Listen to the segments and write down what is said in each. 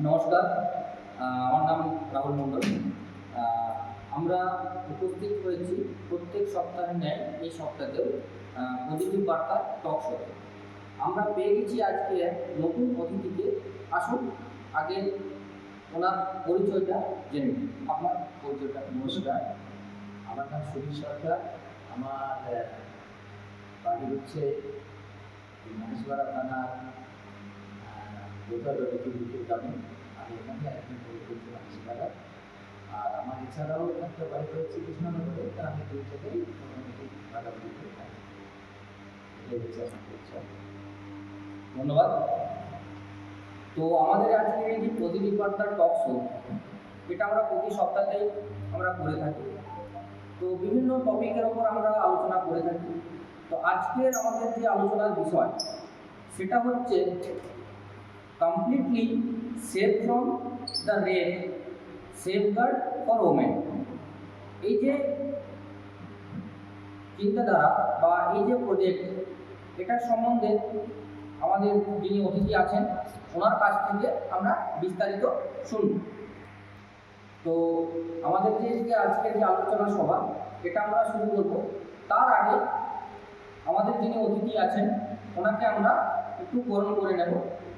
নমস্কার। আমার নাম রাহুল মণ্ডল। আমরা উপস্থিত হয়েছি প্রত্যেক সপ্তাহের ন্যায় এই সপ্তাহেতেও পজিটিভ বার্তা টক শোতে। আমরা পেয়ে গেছি আজকে এক নতুন অতিথিকে। আসুন আগে ওনার পরিচয়টা জেনে নিন। আপনার পরিচয়টা। নমস্কার, আমার নাম সুনীল সরকার। আমার বাড়ি হচ্ছে মহেশপাড়া থানার গোদাবরী গ্রামে। আমি এখানে একজন করছি মহেশপাড়া। আর আমার এছাড়াও একটা বাড়ি রয়েছে কৃষ্ণনগরে, তা আমি দুই থেকেই মোটামুটি বাড়াবাড়ি করে থাকি। এটাই হচ্ছে আমার পরিচয়। ধন্যবাদ। তো আমাদের আজকের এই যে পজিটিভ বার্তার টক শো, এটা আমরা প্রতি সপ্তাহেই আমরা করে থাকি। তো বিভিন্ন টপিকের ওপর আমরা আলোচনা করে থাকি। তো আজকের আমাদের যে আলোচনার বিষয় সেটা হচ্ছে completely save from the rape, safeguard for women. এই যে চিন্তাধারা বা এই যে প্রজেক্ট, এটার সম্বন্ধে আমাদের যিনি অতিথি আছেন ওনার কাছ থেকে আমরা বিস্তারিত শুনব। তো আমাদের যে আজকের যে আলোচনা সভা, এটা আমরা শুরু করব। তার আগে আমাদের যিনি অতিথি আছেন ওনাকে আমরা একটু বরণ করে নেব।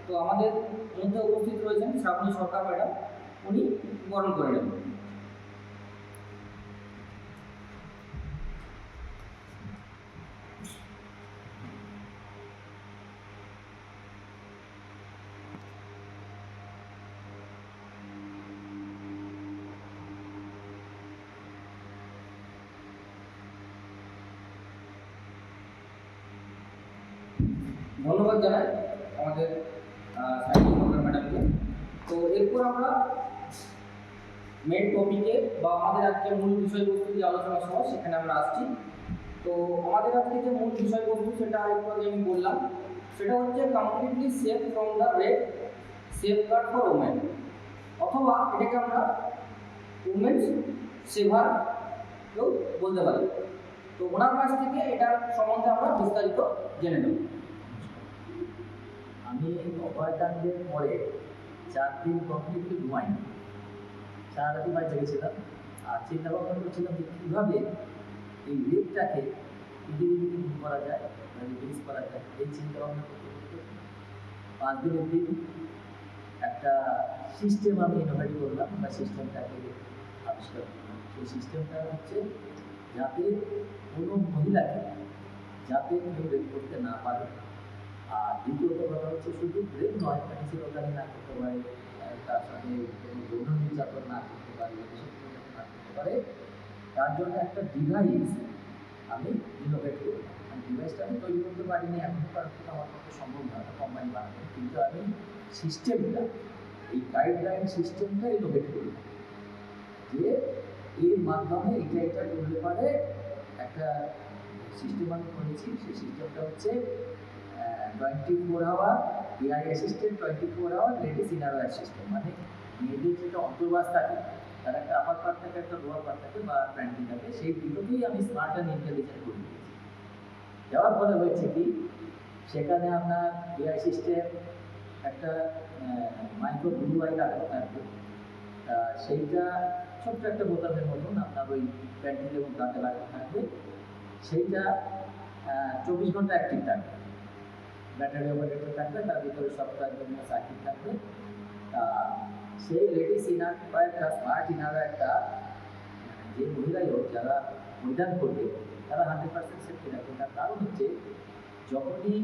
তো আমাদের মধ্যে উপস্থিত রয়েছেন শ্রাবণী সরকার ম্যাডাম, উনি বরণ করে নেব। ধন্যবাদ জানাই আমাদের শ্রাবণী সরকার ম্যাডামকে। তো এরপর আমরা মেন টপিকে বা আমাদের আজকে মূল বিষয়বস্তু যে আলোচনা সভা সেখানে আমরা আসছি। তো আমাদের আজকে যে মূল বিষয়বস্তু সেটা আরেকটু আগে আমি বললাম, সেটা হচ্ছে completely safe from the rape, safeguard for women, অথবা এটাকে আমরা উমেন্স সেভার কেউ বলতে পারি। তো ওনার কাছ থেকে এটার সম্বন্ধে আমরা বিস্তারিত জেনে নেব। আমি অভয়কাণ্ডের পরে 4 দিন কমপ্লিটলি ঘুমাইনি, সারারাতি বাড়ি জেগেছিলাম। আর চিন্তা ভাবনা করছিলাম যে কীভাবে এই রেপটাকে দূর করা যায়, রিলিজ করা যায়। এই চিন্তা ভাবনা করতে করতে 5 দিনের দিন একটা সিস্টেম আমি ইনোভেট করলাম, বা সিস্টেমটাকে আবিষ্কার করলাম। সেই সিস্টেমটা হচ্ছে যাতে কোনো মহিলাকে যাতে কেউ রেপ করতে না পারে। আর দ্বিতীয়ত কথা হচ্ছে শুধু রেপ নয়, শ্লীলতাহানি না করতে পারে, তার সাথে কোনো যৌন নির্যাতন না করতে পারে, এসব না করতে পারে, তার জন্য একটা ডিভাইস আমি ইনোভেট করলাম। ডিভাইসটা আমি তৈরি করতে পারিনি, এখনও পর্যন্ত আমার পক্ষে সম্ভব নয় কোম্পানি বানানো, কিন্তু আমি সিস্টেমটা, এই গাইডলাইন সিস্টেমটা ইনোভেট করলাম যে এর মাধ্যমে এটা করতে পারে। একটা সিস্টেম আমি করেছি, সেই সিস্টেমটা হচ্ছে 24 hour AI assistant, 24 hour ladies innerwear system. মানে মেয়েদের যেটা অন্তর্বাস থাকে, তার একটা আপার পার্ট থাকে, একটা লোয়ার পার্ট থাকে বা প্যান্টি থাকে, সেই দুটোকেই আমি স্মার্ট অ্যান্ড ইন্টেলিজেন্ট করে দিয়েছি। দেওয়ার ফলে হয়েছে কি, সেখানে আপনার এআই সিস্টেম একটা মাইক্রো ব্লু আই লাগানো থাকবে। সেইটা ছোট্ট একটা বোতামের মতন আপনার ওই প্যান্টিতে এবং দাঁতে লাগানো থাকবে। সেইটা 24 ঘন্টা অ্যাক্টিভ থাকবে, ব্যাটারি অপারেটর থাকবে, তার ভিতরে সফটওয়্যার জন্য সার্কিট থাকবে। সেই লেডিস ইনারওয়্যারটা, স্মার্ট ইনারওয়্যারটা যে মহিলাই হোক যারা পরিধান করবে তারা 100% সেফটি রাখবে। তার কারণ হচ্ছে যখনই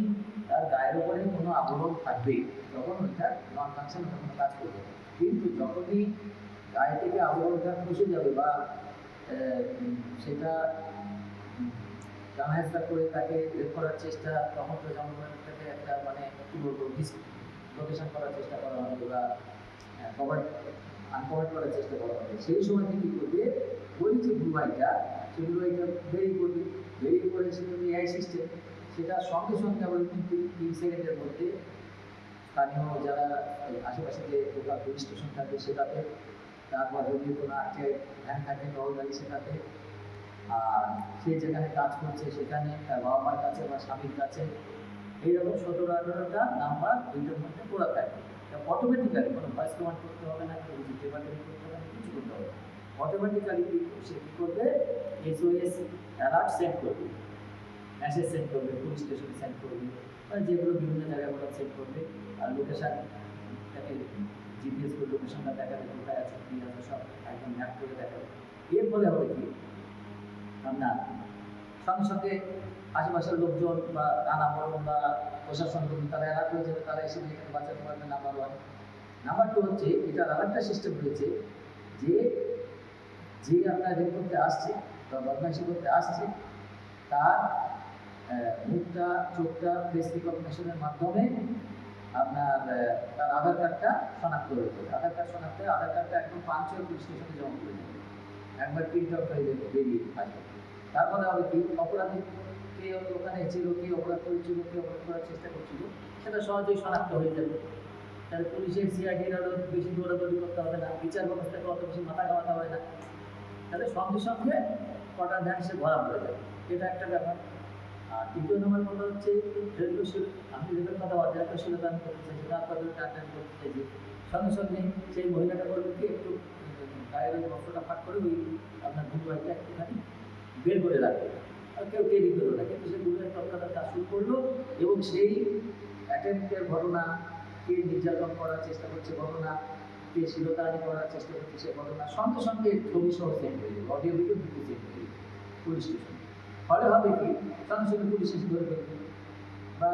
তার গায়ের উপরে কোনো আবরণ থাকবে তখন ওইটা নন ফাংশন কোনো কাজ করবে। কিন্তু যখনই গায়ে থেকে আবরণটা খসে যাবে বা সেটা জানাহেস্তা করে তাকে রেপ করার চেষ্টা, তখন তো যেমন তাকে একটা মানে কী বলবো ডিসলোকেশন করার চেষ্টা করা হবে বা আনকভার করার চেষ্টা করা হবে। সেই সময় কী করবে, ওই যে ব্লু আইটা, সেই ব্লু আইটা বেরিয়ে পড়বে। বেরিয়ে পড়ে সেটা এআই সিস্টেম, সেটা সঙ্গে সঙ্গে আবার 3 সেকেন্ডের মধ্যে স্থানীয় যারা আশেপাশে যে লোকাল পুলিশ স্টেশন থাকে সেটাতে, তারপর যদি কোনো আটকে ভ্যান থাকে টহলদারি সেটাতে, আর সে যেখানে কাজ করছে সেখানে তার বাবা মার কাছে বা স্বামীর কাছে, এইরকম 17-18টা নাম্বার দুইটার মধ্যে পড়া থাকে। অটোমেটিক্যালি কোনো ভয়েস কমান্ড করতে হবে না, কেউ কিছু পেপার করতে হবে না, কিছু করতে হবে না। অটোমেটিক্যালি সে কী করবে, SOS অ্যালার্ট সেন্ড করবে, মেসেজ সেন্ড করবে, পুলিশ স্টেশনে সেন্ড করবে, মানে যেগুলো বিভিন্ন জায়গাগুলো সেন্ড করবে। আর লোকেশান তাকে জিপিএস করে লোকেশনটা দেখাবে, কোথায় আছে কী আছে সব একদম ম্যাপ করে দেখাবে। এর ফলে হবে কি, আপনার সঙ্গে সঙ্গে আশেপাশের লোকজন বা নানা বরণ বা প্রশাসন কর্মী তারা অ্যালার্ট হয়ে যাবে, তারা এসে মেয়েটাকে বাঁচাতে পারবে। Number one. নাম্বার টু হচ্ছে, এটার আরেকটা সিস্টেম রয়েছে যে যে আপনার রেপ করতে আসছে বা বদমাইশি করতে আসছে, তার মুখটা, চোখটা ফেস রিকগনিশনের মাধ্যমে আপনার তার আধার কার্ডটা শনাক্ত হয়ে যাবে। আধার কার্ড শনাক্ত হয়ে আধার কার্ডটা একদম পাঞ্চ হয়ে পুলিশ স্টেশনে জমা করে দেবে, একবার প্রিন্ট আউট হয়ে যাবে, বেরিয়ে আসবে। তারপরে হবে কি, অপরাধী কে ওখানে ছিল, কে অপরাধ করেছিল, কে অপরাধ করার চেষ্টা করছিল, সেটা সহজেই শনাক্ত হয়ে যাবে। তাহলে পুলিশের সিআইডির আরও বেশি দৌড়াদৌড়ি করতে হবে না, বিচার ব্যবস্থাকে অত বেশি মাথা ঘামাতে হবে না। তাহলে সঙ্গে সঙ্গে কটা ধ্যান সে ধরা পড়ে যাবে, এটা একটা ব্যাপার। আর দ্বিতীয় নম্বর কথা হচ্ছে রেলশীল। আমি রেলের কথা অধ্যায়নশীলতা আমি করতে চাইছি, তার কথা টাটা করতে চাইছি। সঙ্গে সঙ্গে সেই মহিলাটা বলবে কি, একটু গায়ের ওই বস্ত্রটা ফাঁক করে ওই আপনার দুবাইটা একটুখানি বের করে রাখবে, আর কেউ টেরি করলো না, কিন্তু সে দুবাই তৎক্ষণাৎ কাজ শুরু করলো। এবং সেই অ্যাটেম্পটের ঘটনা, কে নির্যাতন করার চেষ্টা করছে ঘটনা, কে শিরোতাহানি করার চেষ্টা করছে সে ঘটনা সঙ্গে সঙ্গে ছবি সহ সেন্ড হয়ে যাবে, অডিও ভিডিও দুটো সেন্ড হয়ে যাবে পুলিশ স্টেশনে। ফলে হবে কি, সঙ্গে সঙ্গে পুলিশ এসে ধরে ফেলবে, বা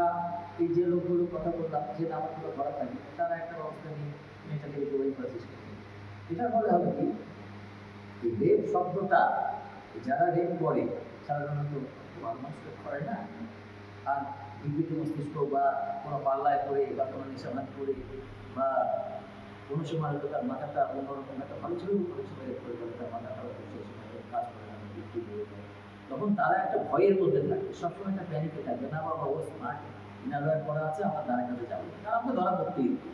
এই যে লোকগুলো কথা বললাম যে নামগুলো ধরা থাকে, তারা একটা ব্যবস্থা নিয়ে মেয়েটাকে রিকভারি করার চেষ্টা করবে। এটার ফলে হবে কি, এই রেপ শব্দটা যারা রেপ করে সাধারণত মানুষ করে না, আর বিকৃত মস্তিষ্ক বা কোনো পাল্লায় পড়ে বা কোনো নেশাভান করে বা কোনো সময় হয়তো তার মাথাটা অন্যরকম একটা ভালো ছিল, কোনো সময় রেপ করে ফেলে তার মাথা খারাপ হচ্ছে, সময় কাজ করে না, বিক্রি হয়ে যায়। তখন তারা একটা ভয়ের মধ্যে থাকে, সবসময় একটা প্যানিকে থাকবে, না বাবা ও স্মার্ট, ইনারওয়্যার করা আছে, আমার দ্বারের কাছে যাবো, তারা আমাকে ধরা করতেই হবে।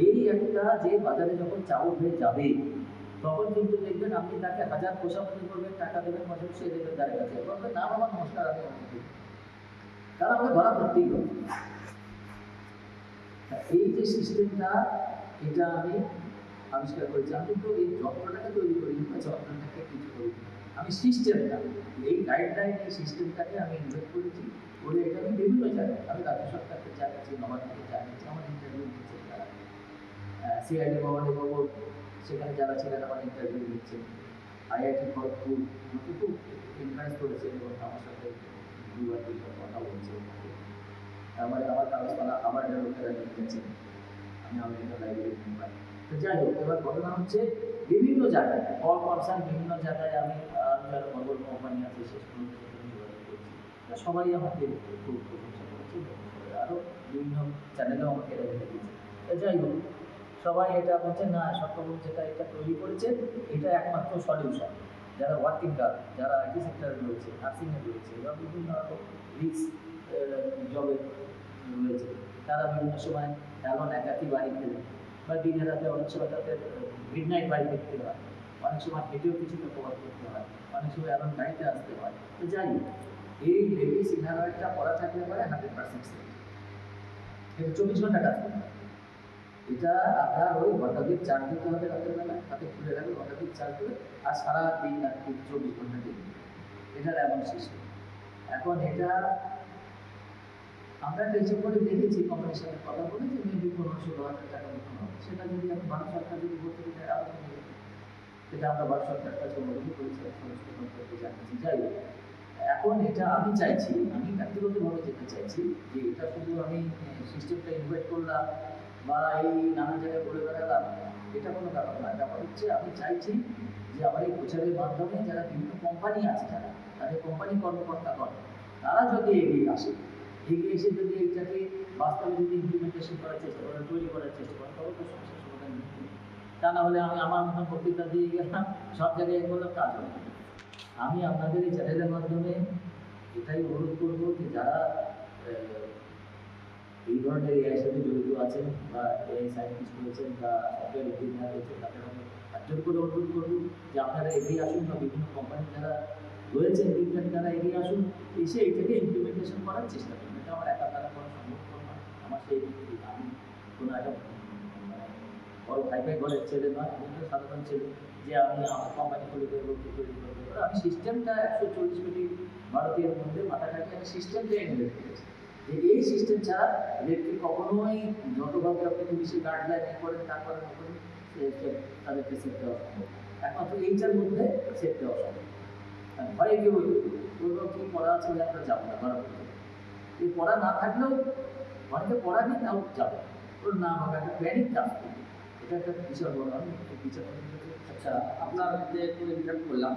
এই একটা যে বাজারে যখন চাউল হয়ে যাবে, তখন কিন্তু দেখবেন আপনি তাকে হাজার খোসামতি করবেন, টাকা দেবেন, মাসে সে দেবেন দ্বারের কাছে, বলবেন না বাবা নমস্কার, আমি অনেক দিই, তারা আমাকে ধরা করতেই হবে। এই যে সিস্টেমটা, এটা আমি আবিষ্কার করেছি। আমি কিন্তু এই যন্ত্রটাকে তৈরি করিনি বা যন্ত্রটাকে কিছু করিনি, আমি সিস্টেমটা, এই গাইডলাইন, এই সিস্টেমটাকে আমি ইনভেস্ট করেছি। করে এটা আমি বিভিন্ন জায়গায়, আমি রাজ্য সরকারকে জানিয়েছি, নবান্নকে জানিয়েছি, আমার ইন্টারভিউ নিচ্ছে তারা, সিআইডি ভবনে ভবন, সেখানে যারা ছিলেন আমার ইন্টারভিউ নিচ্ছেন। IIT খড়গপুর আমাকে খুব এনকারেজ করেছে এবং আমার সাথে দুবার তিনবার কথা বলছে। আমার কাগজপালা আবার লোকেরা নিয়ে গেছেন, আমি আমেরিকান লাইব্রেরি মেম্বার। তো যাই হোক, এবার ঘটনা হচ্ছে বিভিন্ন জায়গায় অল পার্সন, বিভিন্ন জায়গায় আমি যারা বড় বড় কোম্পানি আছে সেগুলো যোগাযোগ করছি, সবাই আমাকে খুব প্রশংসা করেছে, আরও বিভিন্ন চ্যানেলেও আমাকে এটা দেখে দিয়েছে। তো যাই হোক, সবাই এটা বলছে না, সরকার যেটা এটা তৈরি করেছে এটা একমাত্র সলিউশন। যারা ওয়ার্কিং কার, যারা আইটি সেক্টরে রয়েছে, নার্সিংয়ে রয়েছে বা বিভিন্ন রিস্ক জবে রয়েছে, তারা বিভিন্ন সময় এমন একাকি বাড়ি ফেলে বা দিনের রাতে অনেক সময় তাদের মিড নাইট বাড়ি ফিরতে হয়, অনেক সময় হেঁটেও কিছুটা কভার করতে হয়, অনেক সময় এমন গাড়িতে আসতে হয়। তো যাই হোক, এই লেডি সিগন্যালটা করা থাকলে পরে 100% সেফ, কিন্তু 24 ঘন্টা কাজ করতে হয়। এটা আপনার ওই ঘণ্টাধিক চার্জ দিতে হবে রাতের বেলা, তাতে খুলে রাখবে ঘণ্টাধিক চার্জ করে, আর সারাদিন আর কি 24 ঘন্টা দিন, এটার এমন সিস্টেম। এখন এটা আমরা একটা হিসেব করে দেখেছি, কোম্পানির সাথে কথা বলে, যে মেবি 15-16 হাজার টাকা মতন হবে। সেটা যদি আমি ভারত সরকার যদি বলতে চাই আরও কমে যেত, সেটা আমরা ভারত সরকারের কাছে অনুরোধ করেছি, সমস্ত মন্ত্রীকে জানিয়েছি। যাই হোক, এখন এটা আমি চাইছি, আমি ব্যক্তিগতভাবে যেতে চাইছি যে এটা শুধু আমি সিস্টেমটা ইনভাইট করলাম বা এই নানা জায়গায় করে বেড়ালাম, এটা কোনো ব্যাপার নয়। ব্যাপার হচ্ছে আমি চাইছি যে আমার এই প্রচারের মাধ্যমে যারা বিভিন্ন কোম্পানি আছে, যারা তাদের কোম্পানি কর্মকর্তাগণ, তারা যদি এগিয়ে আসে, এগিয়ে এসে যদি এইটাকে বাস্তবে যদি ইমপ্লিমেন্টেশন করার চেষ্টা করেন, তৈরি করার চেষ্টা করেন, তবে তো সমস্যার সমাধান নিশ্চিত। তা না হলে আমি আমার মতন বক্তৃতা দিয়ে গেলাম, সব জায়গায় এগুলো কাজ হবে না। আমি আপনাদের এই চ্যানেলের মাধ্যমে এটাই অনুরোধ করবো যে যারা এই ধরনের এআই সাথে জড়িত আছেন বা এআই সায়েন্টিস্ট রয়েছেন বা সফটওয়্যার ইঞ্জিনিয়ার রয়েছেন, তাদের আমি হাত করে অনুরোধ করবো যে আপনারা এগিয়ে আসুন, বা বিভিন্ন কোম্পানি যারা রয়েছেন বিজ্ঞান, তারা এগিয়ে আসুন, এসে এটাকে ইমপ্লিমেন্টেশন করার চেষ্টা করুন। এটা আমার একা দ্বারা করা সম্ভব নয়, আমার সেই আমি কোনো একটা মানে বড় হাইফাই ঘরের ছেলে নয়, আমি তো সাধারণ ছেলে যে আমি আমার কোম্পানি খুলে দেবো কি করে দেবো। আমি সিস্টেমটা 140 কোটি ভারতীয়ের মধ্যে মাথা খাটিয়ে আমি সিস্টেমটা এনে রেখে গেছি যে এই সিস্টেম ছাড়া ইলেকট্রিক কখনোই যতভাবে আপনি পুলিশের গাইডলাইন এ করেন তারপরে না করেন তাদেরকে সেট দেওয়া সম্ভব, একমাত্র এইটার মধ্যে সেট দেওয়া সম্ভব। ভয়ে কেউ বলবো কি পড়া আছে বলে আমরা যাবো না ধরা পড়তে, এই পড়া না থাকলেও অনেকে পড়া নেই তাও যাবে, ওর না হবে একটা প্ল্যানিং কাজ করবে, এটা একটা বিশাল বড়। আমি বিচার আচ্ছা, আপনার যে একটু ইন্টারাপ্ট করলাম,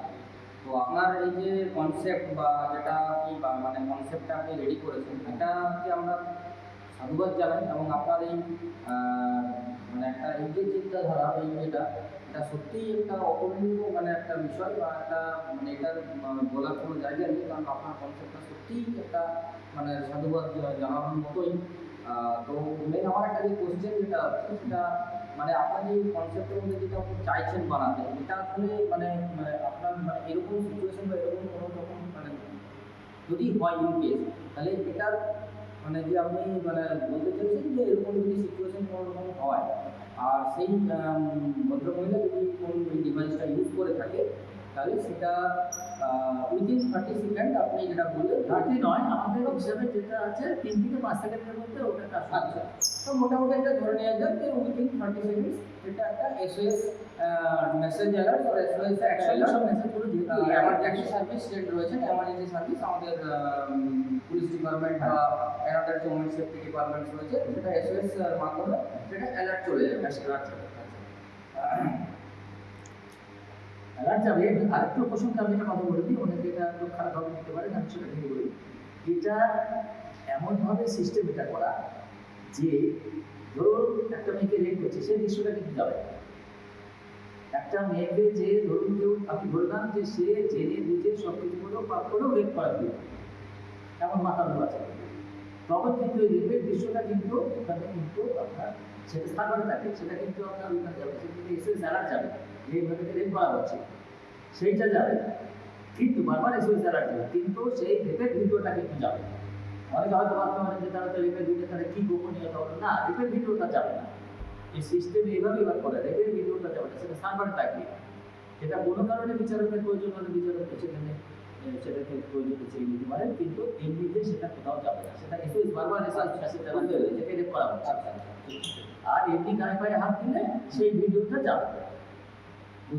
তো আপনার এই যে কনসেপ্ট বা যেটা কি বা মানে কনসেপ্টটা আপনি রেডি করেছেন, এটাকে আমরা সাধুবাদ জানাই। এবং আপনার এই মানে একটা এই যে চিন্তাধারা, এই এটা সত্যিই একটা অপূর্ণীয় মানে একটা বিষয় বা একটা মানে এটার বলার কোনো জায়গা নেই, কারণ আপনার কনসেপ্টটা সত্যিই একটা মানে সাধুবাদ জানানোর মতোই। তো মেন আমার একটা যে কোশ্চেন যেটা হচ্ছে সেটা মানে আপনার যে কনসেপ্টের মধ্যে যেটা আপনি চাইছেন বানাতে, এটা আসলে মানে মানে আপনার মানে এরকম সিচুয়েশন বা এরকম কোনো রকম মানে যদি হয় ইন কেস, তাহলে এটার মানে যে আপনি মানে বলতে চাইছেন যে এরকম যদি সিচুয়েশন কোনো রকম হয় আর সেই ভদ্রমহিলা যদি কোন ডিভাইসটা ইউজ করে থাকে, তাহলে সেটা উইদিন 30 সেকেন্ড আপনি যেটা বললেন 30 নয়, আমাদের হিসাবে যেটা আছে 3 থেকে 5 সেকেন্ডের মধ্যে ওটা কাজ করবে। আচ্ছা, তো মোটামুটি একটা ধরে নেওয়া যাক যে উইদিন 30 সেকেন্ডস এটা একটা এসওএস মেসেজ অ্যালার্ট আর এসওএস অ্যাকচুয়ালি সব মেসেজগুলো যেহেতু এমার্জেন্সি সার্ভিস যেটা রয়েছে, এমার্জেন্সি সার্ভিস আমাদের পুলিশ ডিপার্টমেন্ট বা অ্যানাদার যে ওমেন সেফটি ডিপার্টমেন্ট রয়েছে, সেটা এসওএস এর মাধ্যমে সেটা অ্যালার্ট চলে যাবে। অ্যালার্ট যাবে। আরেকটু প্রসঙ্গে আমি একটা কথা বলে দিই, অনেকে এটা একটু খারাপভাবে নিতে পারে, আমি সেটা নিয়ে বলি। এটা এমনভাবে সিস্টেম এটা করা যে ধরুন একটা মেয়েকে রেপ করছে, সেই দৃশ্যটা কিন্তু যাবে না। একটা মেয়েকে যে ধরুন কেউ আপনি বললাম যে সে জেনে বুঝে সব কিছু করেও পাপ করেও রেপ করা দিয়ে এমন মাথা ধরা আছে, তখন কিন্তু এই রেপের দৃশ্যটা কিন্তু ওখানে কিন্তু আপনার সেটা স্থাপনে থাকে, সেটা কিন্তু আপনার ওইখানে যাবে, সেটা কিন্তু এসএস অ্যালার্ট যাবে, এই মেয়েটাকে রেপ করা হচ্ছে সেইটা যাবে, কিন্তু বারবার এসএস অ্যালার্ট যাবে, কিন্তু সেই রেপের ভিডিওটা কিন্তু যাবে না। অনেকে হয়তো ভাবতে পারেন যে তারা তো রেপের ভিডিও তাহলে কি গোপনীয়তা হলো, না, রেপের ভিডিওটা যাবে না। এই সিস্টেম এইভাবে এবার করে, রেপের ভিডিওটা যাবে না, সেটা সার্ভারে থাকবে। এটা কোনো কারণে বিচারকের প্রয়োজন হলে বিচারক সেখানে সেটাকে প্রয়োজনে চেয়ে নিতে পারেন, কিন্তু এমনিতে সেটা কোথাও যাবে না, সেটা এসএস বারবার এসএস মেসেজ যাবে যেটাকে রেপ করা হচ্ছে। আর এমনি গায়ে পায়ে হাত দিলে সেই ভিডিওটা যাবে,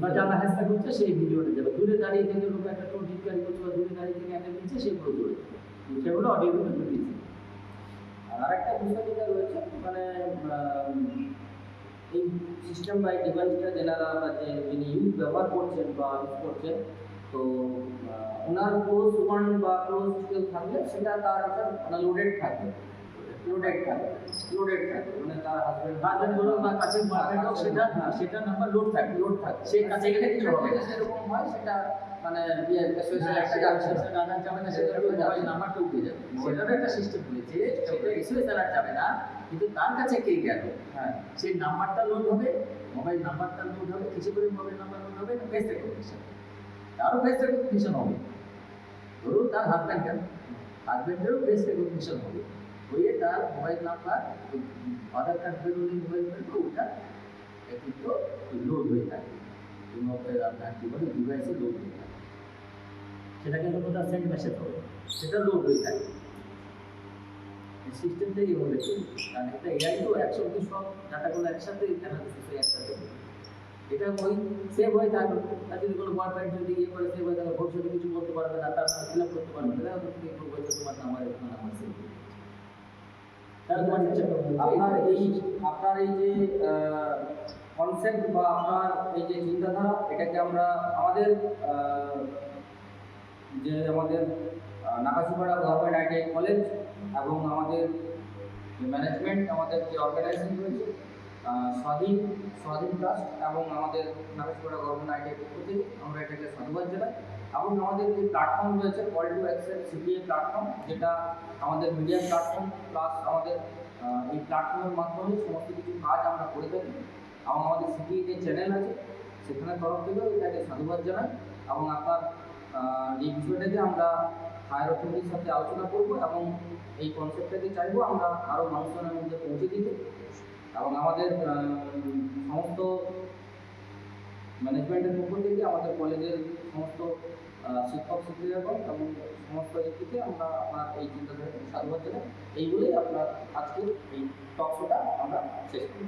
বা যারা হ্যাশট্যাগ হচ্ছে সেই ভিডিওটা যাবে, দূরে দাঁড়িয়ে থেকে লোক একটা টোন চিৎকার করছে বা দূরে দাঁড়িয়ে থেকে একটা নিচ্ছে, সেগুলো চলে যাবে, সেগুলো অডিও ভিডিও দিয়েছে। আর আরেকটা বিষয় যেটা রয়েছে মানে এই সিস্টেম বা এই ডিভাইসটা যেনারা বা যে যিনি ইউজ ব্যবহার করছেন বা ইউজ করছেন, তো ওনার ক্লোজ ওয়ান বা ক্লোজ কেউ থাকলে সেটা তার একটা মানে লোডেড থাকবে, মানে তার হাজবেন্ড বলুন বা কাছের বয়ফ্রেন্ড হোক, সেটা সেটা নাম্বার লোড থাকবে, সে কাছে গেলে কিছু হবে না। সেরকম হয় সেটা মানে একটা যাচ্ছে না যাবে না, সেটা মোবাইল নাম্বারটা উঠে যাবে, সেটারও একটা সিস্টেম রয়েছে, সেটা এসএস অ্যালার্ট যাবে না, কিন্তু তার কাছে কে গেল, হ্যাঁ, সেই নাম্বারটা লোড হবে, মোবাইল নাম্বারটা লোড হবে, কিছু করে মোবাইল নাম্বার লোড হবে, ফেস রেকগনিশন, তারও ফেস রেকগনিশন হবে। ধরুন তার হাজব্যান্ড গেল, হাজব্যান্ডেরও ফেস রেকগনিশন হবে, হয়ে তার মোবাইল নাম্বার আধার কার্ড বেরোলে মোবাইল বেরোবে, ওটা কিন্তু লোড হয়ে থাকে, আপনার কি বলে ডিভাইসে লোড হয়ে থাকে, সেটা কিন্তু কোথাও সেন্ড মেসেজ হবে, সেটা লোড হয়ে থাকে। সিস্টেমটা এইভাবে চলবে, কারণ একটা এআই তো একসঙ্গে সব ডাটাগুলো একসাথে অ্যানালিসিস একসাথে, এটা ওই সেভ হয়ে থাকবে। আর যদি কোনো বয়ফ্রেন্ড যদি ইয়ে করে সেভ হয়ে থাকে, ভবিষ্যতে কিছু বলতে পারবে না, তার নাম ফিল আপ করতে পারবে না, তুমি বলছো তোমার নাম্বার এরকম নাম্বার সেভ করে আপনার এই যে কনসেপ্ট বা আপনার এই যে চিন্তাধারা, এটাকে আমরা আমাদের যে আমাদের নাকাশিপাড়া গভর্নমেন্ট আইটিআই কলেজ এবং আমাদের যে ম্যানেজমেন্ট, আমাদের যে অর্গানাইজেশন রয়েছে স্বাধীন ট্রাস্ট এবং আমাদের নাকাশিপাড়া গভর্নমেন্ট আইটিআই পক্ষ থেকে আমরা এটাকে সাধুবাদ জানাই। এবং আমাদের যে প্ল্যাটফর্ম রয়েছে call to access CPA platform, যেটা আমাদের মিডিয়া প্ল্যাটফর্ম প্লাস আমাদের এই প্ল্যাটফর্মের মাধ্যমে সমস্ত কিছু কাজ আমরা করে থাকি, এবং আমাদের সিপিএ যে চ্যানেল আছে সেখানের তরফ থেকেও এটাকে সাধুবাদ জানাই। এবং আপনার এই বিষয়টাকে আমরা হায়ার অথরিটির সাথে আলোচনা করব এবং এই কনসেপ্টটাকে চাইবো আমরা আরও মানুষজনের মধ্যে পৌঁছে দিতে। এবং আমাদের সমস্ত ম্যানেজমেন্টের পক্ষ থেকে আমাদের কলেজের সমস্ত শিক্ষক শিক্ষিকাগণ এবং সমস্ত ব্যক্তিকে আমরা আপনার এই চিন্তাধারাকে সাধুবাদ জানাই। এই বলেই আপনার আজকের এই টক শোটা আমরা শেষ করি।